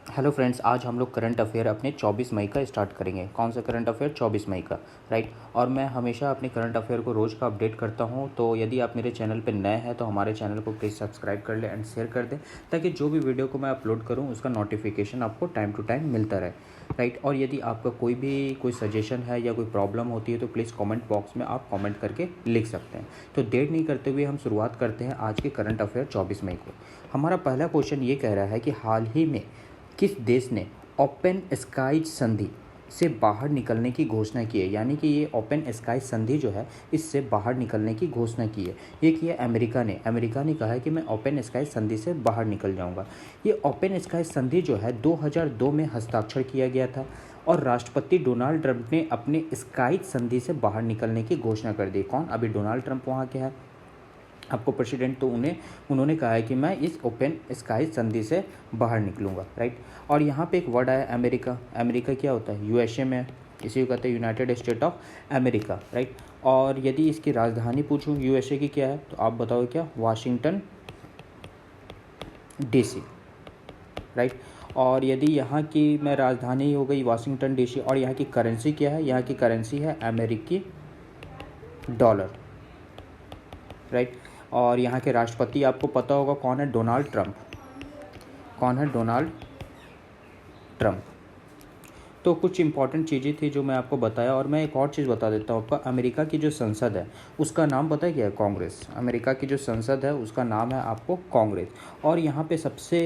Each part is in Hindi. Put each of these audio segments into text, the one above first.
हेलो फ्रेंड्स, आज हम लोग करंट अफेयर अपने 24 मई का स्टार्ट करेंगे। कौन सा करंट अफेयर? 24 मई का, राइट। और मैं हमेशा अपने करंट अफेयर को रोज़ का अपडेट करता हूं, तो यदि आप मेरे चैनल पे नए हैं तो हमारे चैनल को प्लीज़ सब्सक्राइब कर लें एंड शेयर कर दें, ताकि जो भी वीडियो को मैं अपलोड करूं उसका नोटिफिकेशन आपको टाइम टू टाइम मिलता रहे, राइट। और यदि आपका कोई सजेशन है या कोई प्रॉब्लम होती है तो प्लीज़ कॉमेंट बॉक्स में आप कॉमेंट करके लिख सकते हैं। तो देर नहीं करते हुए हम शुरुआत करते हैं आज के करंट अफेयर 24 मई को। हमारा पहला क्वेश्चन ये कह रहा है कि हाल ही में किस देश ने ओपन स्काई संधि से बाहर निकलने की घोषणा की है? यानी कि ये ओपन स्काई संधि जो है इससे बाहर निकलने की घोषणा की है। ये की है अमेरिका ने कहा है कि मैं ओपन स्काई संधि से बाहर निकल जाऊंगा। ये ओपन स्काई संधि जो है 2002 में हस्ताक्षर किया गया था और राष्ट्रपति डोनाल्ड ट्रंप ने अपने स्काई संधि से बाहर निकलने की घोषणा कर दी। कौन? अभी डोनाल्ड ट्रंप वहाँ के है आपको प्रेसिडेंट, तो उन्होंने कहा है कि मैं इस ओपन स्काई संधि से बाहर निकलूंगा, राइट। और यहाँ पे एक वर्ड आया अमेरिका क्या होता है? यूएसए में, इसी को कहते हैं United state of America, right. और यदि इसकी राजधानी पूछूं यूएसए की क्या है, तो आप बताओ क्या? Washington DC, right. और यदि यहाँ की मैं राजधानी हो गई वाशिंगटन डीसी, और यहाँ की करेंसी क्या है? यहाँ की करेंसी है अमेरिकी डॉलर, राइट। और यहाँ के राष्ट्रपति आपको पता होगा कौन है? Donald Trump. कौन है? Donald Trump. तो कुछ इंपॉर्टेंट चीज़ें थी जो मैं आपको बताया, और मैं एक और चीज़ बता देता हूँ आपको। अमेरिका की जो संसद है उसका नाम पता है क्या है? कांग्रेस। अमेरिका की जो संसद है उसका नाम है आपको कांग्रेस। और यहाँ पे सबसे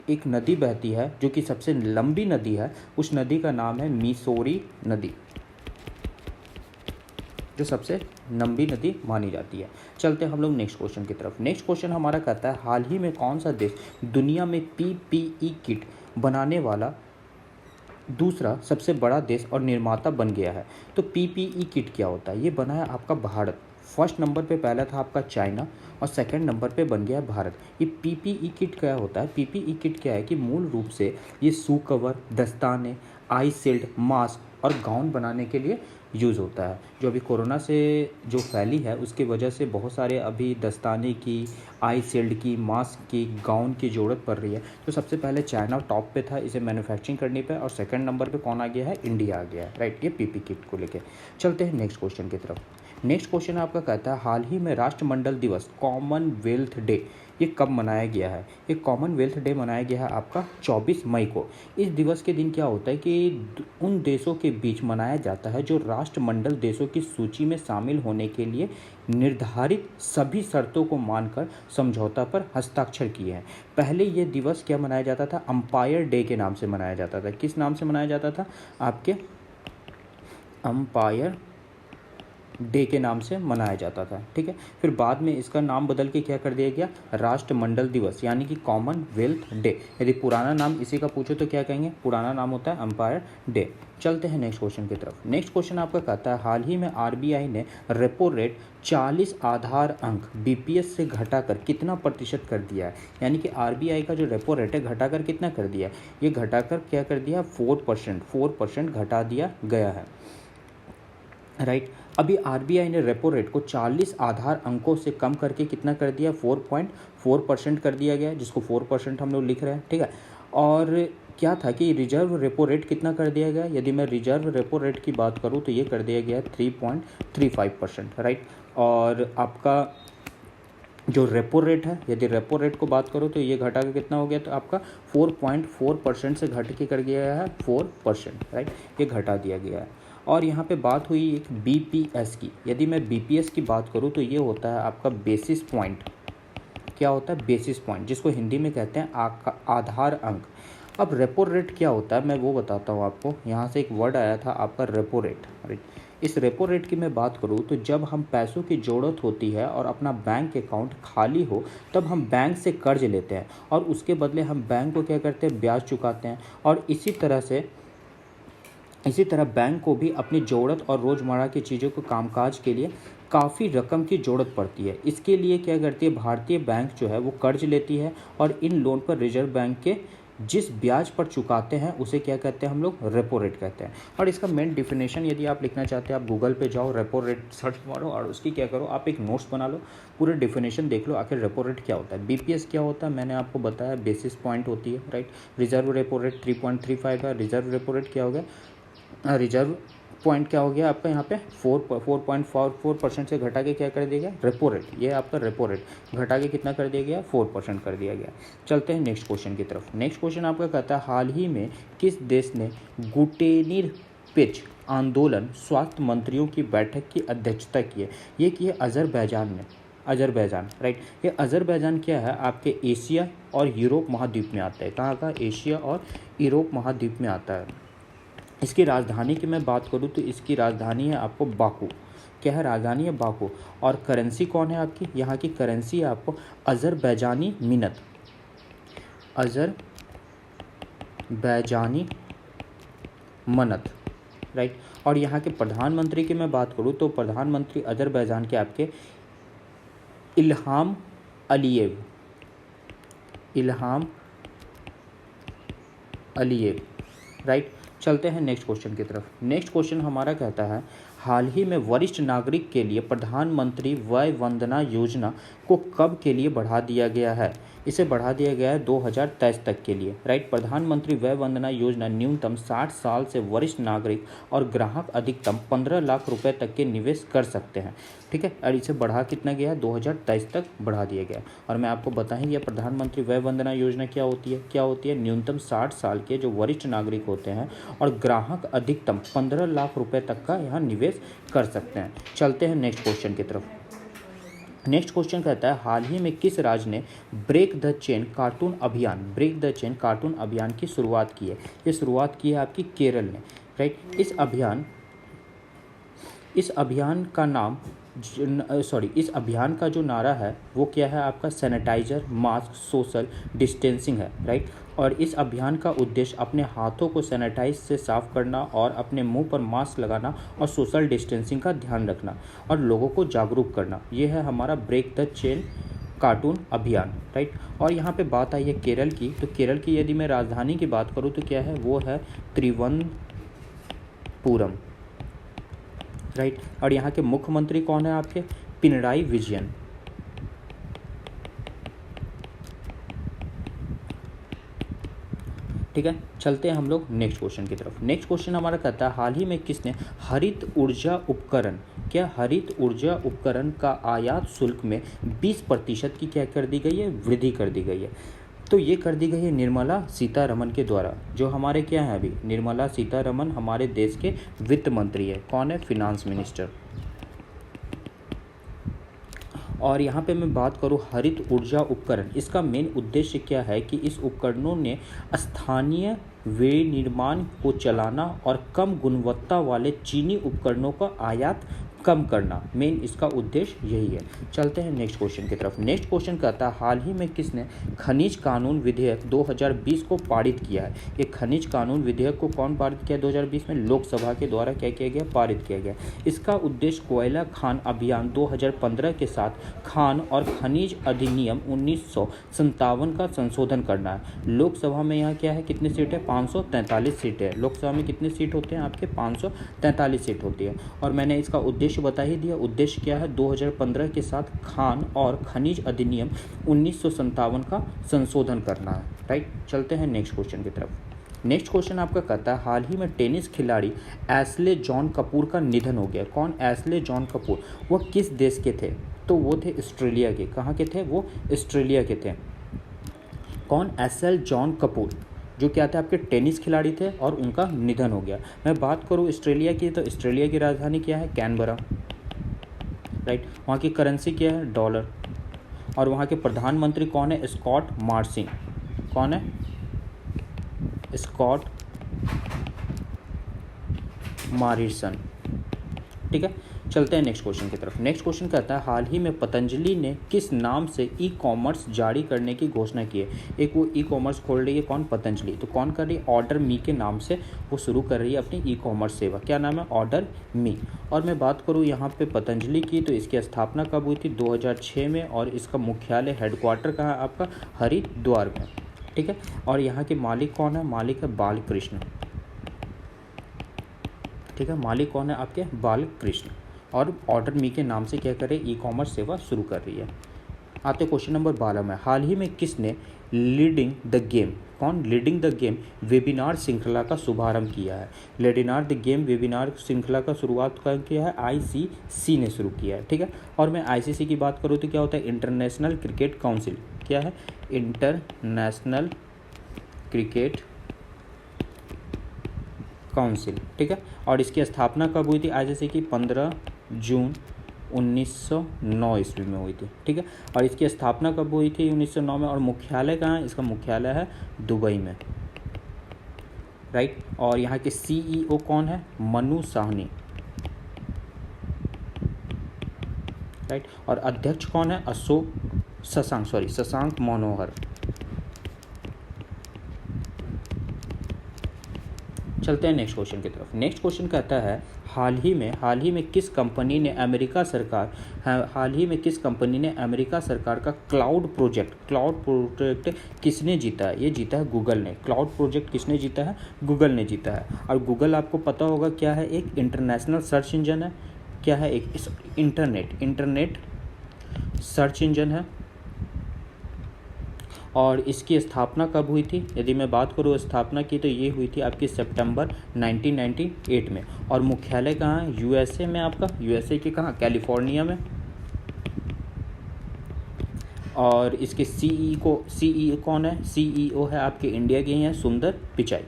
एक नदी बहती है जो कि सबसे लंबी नदी है, उस नदी का नाम है मिसौरी नदी, जो सबसे लंबी नदी मानी जाती है। चलते हैं हम लोग नेक्स्ट क्वेश्चन की तरफ। नेक्स्ट क्वेश्चन हमारा कहता है हाल ही में कौन सा देश दुनिया में पीपीई किट बनाने वाला दूसरा सबसे बड़ा देश और निर्माता बन गया है? तो पीपीई किट क्या होता है? ये बना है आपका भारत। फर्स्ट नंबर पे पहला था आपका चाइना और सेकंड नंबर पे बन गया भारत। ये पीपीई किट क्या होता है? पीपीई किट क्या है कि मूल रूप से ये शू कवर, दस्ताने, आई शील्ड, मास्क और गाउन बनाने के लिए यूज़ होता है। जो अभी कोरोना से जो फैली है उसकी वजह से बहुत सारे अभी दस्ताने की, आई शील्ड की, मास्क की, गाउन की ज़रूरत पड़ रही है। तो सबसे पहले चाइना टॉप पे था इसे मैन्युफैक्चरिंग करने पे, और सेकंड नंबर पे कौन आ गया है? इंडिया आ गया है, राइट। ये पीपी किट को लेके चलते हैं नेक्स्ट क्वेश्चन की तरफ। नेक्स्ट क्वेश्चन आपका कहता है हाल ही में राष्ट्रमंडल दिवस कॉमनवेल्थ डे ये कब मनाया गया है? ये कॉमनवेल्थ डे मनाया गया है आपका 24 मई को। इस दिवस के दिन क्या होता है कि उन देशों के बीच मनाया जाता है जो राष्ट्रमंडल देशों की सूची में शामिल होने के लिए निर्धारित सभी शर्तों को मानकर समझौता पर हस्ताक्षर किए हैं। पहले ये दिवस क्या मनाया जाता था? अंपायर डे के नाम से मनाया जाता था। किस नाम से मनाया जाता था? आपके अंपायर डे के नाम से मनाया जाता था, ठीक है। फिर बाद में इसका नाम बदल के क्या कर दिया गया? राष्ट्रमंडल दिवस, यानी कि कॉमनवेल्थ डे। यदि पुराना नाम इसी का पूछो तो क्या कहेंगे? पुराना नाम होता है अंपायर डे। चलते हैं नेक्स्ट क्वेश्चन की तरफ। नेक्स्ट क्वेश्चन आपका कहता है हाल ही में आरबीआई ने रेपो रेट 40 आधार अंक बीपीएस से घटाकर कितना प्रतिशत कर दिया है? यानी कि आरबीआई का जो रेपो रेट है घटाकर कितना कर दिया? ये घटाकर क्या कर दिया? 4% घटा दिया गया है, राइट। अभी आरबीआई ने रेपो रेट को 40 आधार अंकों से कम करके कितना कर दिया? 4.4% कर दिया गया, जिसको 4% हम लोग लिख रहे हैं, ठीक है। और क्या था कि रिजर्व रेपो रेट कितना कर दिया गया? यदि मैं रिजर्व रेपो रेट की बात करूं तो ये कर दिया गया 3.35%, राइट। और आपका जो रेपो रेट है, यदि रेपो रेट को बात करो तो ये घटा के कितना हो गया? तो आपका 4.4% से घट के कर गया है 4%, राइट। ये घटा दिया गया है। और यहाँ पे बात हुई एक बीपीएस की। यदि मैं बीपीएस की बात करूँ तो ये होता है आपका बेसिस पॉइंट। क्या होता है? बेसिस पॉइंट, जिसको हिंदी में कहते हैं आधार अंक। अब रेपो रेट क्या होता है मैं वो बताता हूँ आपको। यहाँ से एक वर्ड आया था आपका रेपो रेट, राइट। इस रेपो रेट की मैं बात करूँ तो जब हम पैसों की ज़रूरत होती है और अपना बैंक अकाउंट खाली हो तब हम बैंक से कर्ज लेते हैं और उसके बदले हम बैंक को क्या करते हैं? ब्याज चुकाते हैं। और इसी तरह बैंक को भी अपनी ज़रूरत और रोज़मर्रा की चीज़ों को कामकाज के लिए काफ़ी रकम की ज़रूरत पड़ती है। इसके लिए क्या करती है? भारतीय बैंक जो है वो कर्ज लेती है और इन लोन पर रिजर्व बैंक के जिस ब्याज पर चुकाते हैं उसे क्या कहते हैं हम लोग, रेपो रेट कहते हैं। और इसका मेन डिफिनेशन यदि आप लिखना चाहते हैं, आप गूगल पे जाओ, रेपो रेट सर्च मारो और उसकी क्या करो, आप एक नोट्स बना लो, पूरे डिफिनेशन देख लो आखिर रेपो रेट क्या होता है। बीपीएस क्या होता है मैंने आपको बताया, बेसिस पॉइंट होती है, राइट। रिजर्व रेपो रेट 3.35 है। रिजर्व रेपो रेट क्या हो गया, रिजर्व पॉइंट क्या हो गया आपका यहाँ पे 4.44% से घटा के क्या कर दिया गया, रेपो रेट। ये आपका रेपो रेट घटा के कितना कर दिया गया, 4% कर दिया गया। चलते हैं नेक्स्ट क्वेश्चन की तरफ। नेक्स्ट क्वेश्चन आपका कहता है हाल ही में किस देश ने गुटेनीर पिच आंदोलन स्वास्थ्य मंत्रियों की बैठक की अध्यक्षता की है। ये की है अजरबैजान ने, अजरबैजान, राइट। ये अजरबैजान क्या है, आपके एशिया और यूरोप महाद्वीप में आता है। कहाँ का, एशिया और यूरोप महाद्वीप में आता है। इसकी राजधानी की मैं बात करूँ तो इसकी राजधानी है आपको बाकू। क्या है, राजधानी है बाकू। और करेंसी कौन है आपकी, यहाँ की करेंसी है आपको अजरबैजानी मिनत, अजरबैजानी मनत, राइट। और यहाँ के प्रधानमंत्री की मैं बात करूँ तो प्रधानमंत्री अजरबैजान के आपके Ilham Aliyev, Ilham Aliyev, right. चलते हैं नेक्स्ट क्वेश्चन की तरफ। नेक्स्ट क्वेश्चन हमारा कहता है हाल ही में वरिष्ठ नागरिक के लिए प्रधानमंत्री वय वंदना योजना को कब के लिए बढ़ा दिया गया है। इसे बढ़ा दिया गया है 2023 तक के लिए, राइट। प्रधानमंत्री वय वंदना योजना न्यूनतम 60 साल से वरिष्ठ नागरिक और ग्राहक अधिकतम 15 लाख रुपए तक के निवेश कर सकते हैं, ठीक है। और इसे बढ़ा कितना गया है, 2023 तक बढ़ा दिया गया। और मैं आपको बताएं यह प्रधानमंत्री वय वंदना योजना क्या होती है, क्या होती है, न्यूनतम 60 साल के जो वरिष्ठ नागरिक होते हैं और ग्राहक अधिकतम 15 लाख रुपए तक का यहाँ निवेश कर सकते हैं। चलते हैं नेक्स्ट क्वेश्चन की तरफ। नेक्स्ट क्वेश्चन कहता है हाल ही में किस राज्य ने ब्रेक द चेन कार्टून अभियान, ब्रेक द चेन कार्टून अभियान की शुरुआत की है। ये शुरुआत की है आपकी केरल ने, राइट। इस अभियान का नाम इस अभियान का जो नारा है वो क्या है आपका, सैनिटाइजर, मास्क, सोशल डिस्टेंसिंग है, राइट। और इस अभियान का उद्देश्य अपने हाथों को सैनिटाइज से साफ करना और अपने मुंह पर मास्क लगाना और सोशल डिस्टेंसिंग का ध्यान रखना और लोगों को जागरूक करना। ये है हमारा ब्रेक द चेन कार्टून अभियान, राइट। और यहाँ पे बात आई है केरल की, तो केरल की यदि मैं राजधानी की बात करूँ तो क्या है, वो है त्रिवनंतपुरम, राइट। और यहाँ के मुख्यमंत्री कौन है आपके, पिनराई विजयन, ठीक है। चलते हैं हम लोग नेक्स्ट क्वेश्चन की तरफ। नेक्स्ट क्वेश्चन हमारा कहता है हाल ही में किसने हरित ऊर्जा उपकरण, क्या हरित ऊर्जा उपकरण का आयात शुल्क में 20% की क्या कर दी गई है, वृद्धि कर दी गई है। तो ये कर दी गई है निर्मला सीतारमन के द्वारा, जो हमारे क्या हैं अभी, निर्मला सीतारमन हमारे देश के वित्त मंत्री है। कौन है, फिनांस मिनिस्टर। और यहाँ पे मैं बात करूँ हरित ऊर्जा उपकरण, इसका मेन उद्देश्य क्या है कि इस उपकरणों ने स्थानीय विनिर्माण को चलाना और कम गुणवत्ता वाले चीनी उपकरणों का आयात कम करना, मेन इसका उद्देश्य यही है। चलते हैं नेक्स्ट क्वेश्चन की तरफ। नेक्स्ट क्वेश्चन कहता है हाल ही में किसने खनिज कानून विधेयक 2020 को पारित किया है। ये खनिज कानून विधेयक को कौन पारित किया 2020 में, लोकसभा के द्वारा क्या किया गया, पारित किया गया। इसका उद्देश्य कोयला खान अभियान 2015 के साथ खान और खनिज अधिनियम 1957 का संशोधन करना है। लोकसभा में यहाँ क्या है, कितनी सीट है, 543 सीट है। लोकसभा में कितने सीट होते हैं आपके, 543 सीट होती है। और मैंने इसका उद्देश्य बता ही दिया, उद्देश्य क्या है, 2015 के साथ खान और खनिज अधिनियम 1957 का संशोधन करना है, राइट। चलते हैं नेक्स्ट क्वेश्चन की तरफ। नेक्स्ट क्वेश्चन आपका कहता है हाल ही में टेनिस खिलाड़ी एशले जॉन कपूर का निधन हो गया। कौन, एशले जॉन कपूर, वो किस देश के थे, तो वो थे ऑस्ट्रेलिया के। कहाँ के थे वो, ऑस्ट्रेलिया के थे। कौन, एशले जॉन कपूर, जो क्या थे आपके टेनिस खिलाड़ी थे और उनका निधन हो गया। मैं बात करूँ ऑस्ट्रेलिया की, तो ऑस्ट्रेलिया की राजधानी क्या है, कैनबरा, राइट। वहाँ की करेंसी क्या है, डॉलर। और वहाँ के प्रधानमंत्री कौन है, स्कॉट मॉरिसन। कौन है, स्कॉट मॉरिसन, ठीक है। चलते हैं नेक्स्ट क्वेश्चन की तरफ। नेक्स्ट क्वेश्चन कहता है हाल ही में पतंजलि ने किस नाम से ई कॉमर्स जारी करने की घोषणा की है। एक वो ई कॉमर्स खोल रही है, कौन, पतंजलि। तो कौन कर रही है, ऑर्डर मी के नाम से वो शुरू कर रही है अपनी ई कॉमर्स सेवा। क्या नाम है, ऑर्डर मी। और मैं बात करूँ यहाँ पे पतंजलि की, तो इसकी स्थापना कब हुई थी, 2006 में। और इसका मुख्यालय हेडक्वार्टर कहाँ है आपका, हरिद्वार में, ठीक है। और यहाँ के मालिक कौन है? मालिक है बालकृष्ण, ठीक है। मालिक कौन है आपके? बालकृष्ण। और ऑर्डर मी के नाम से क्या करे? ई कॉमर्स सेवा शुरू कर रही है। आते क्वेश्चन नंबर 12 में, हाल ही में किसने लीडिंग द गेम, कौन लीडिंग द गेम वेबिनार श्रृंखला का शुभारंभ किया है? लीडिंग द गेम वेबिनार श्रृंखला का शुरुआत कर किया है? आईसीसी ने शुरू किया है, ठीक है। और मैं आईसीसी की बात करूँ तो क्या होता है? International cricket council. क्या है? इंटरनेशनल क्रिकेट काउंसिल, ठीक है। और इसकी स्थापना कब हुई थी आईसीसी की? 15 जून 1909 ईस्वी में हुई थी, ठीक है। और इसकी स्थापना कब हुई थी? 1909 में। और मुख्यालय कहाँ है? इसका मुख्यालय है दुबई में, राइट। और यहाँ के सीईओ कौन है? मनु साहनी, राइट। और अध्यक्ष कौन है? शशांक मनोहर। चलते हैं नेक्स्ट क्वेश्चन की तरफ। नेक्स्ट क्वेश्चन कहता है, हाल ही में किस कंपनी ने अमेरिका सरकार का क्लाउड प्रोजेक्ट किसने जीता है? ये जीता है गूगल ने। क्लाउड प्रोजेक्ट किसने जीता है? गूगल ने जीता है। और गूगल आपको पता होगा क्या है? एक इंटरनेशनल सर्च इंजन है। क्या है? एक इंटरनेट सर्च इंजन है। और इसकी स्थापना कब हुई थी? यदि मैं बात करूँ स्थापना की, तो ये हुई थी आपकी सितंबर 1998 में। और मुख्यालय कहाँ है? यूएसए में। आपका यूएसए के कहाँ? कैलिफोर्निया में। और इसके सीईओ कौन है? सीईओ है आपके इंडिया के ही हैं, सुंदर पिचाई।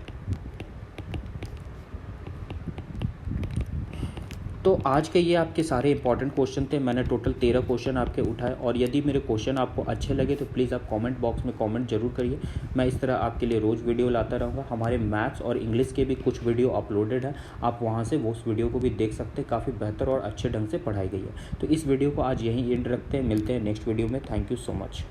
तो आज के ये आपके सारे इंपॉर्टेंट क्वेश्चन थे। मैंने टोटल 13 क्वेश्चन आपके उठाए। और यदि मेरे क्वेश्चन आपको अच्छे लगे तो प्लीज़ आप कमेंट बॉक्स में कमेंट जरूर करिए। मैं इस तरह आपके लिए रोज़ वीडियो लाता रहूँगा। हमारे मैथ्स और इंग्लिश के भी कुछ वीडियो अपलोडेड है, आप वहाँ से वो उस वीडियो को भी देख सकते हैं। काफ़ी बेहतर और अच्छे ढंग से पढ़ाई गई है। तो इस वीडियो को आज यहीं एंड रखते हैं। मिलते हैं नेक्स्ट वीडियो में। Thank you so much.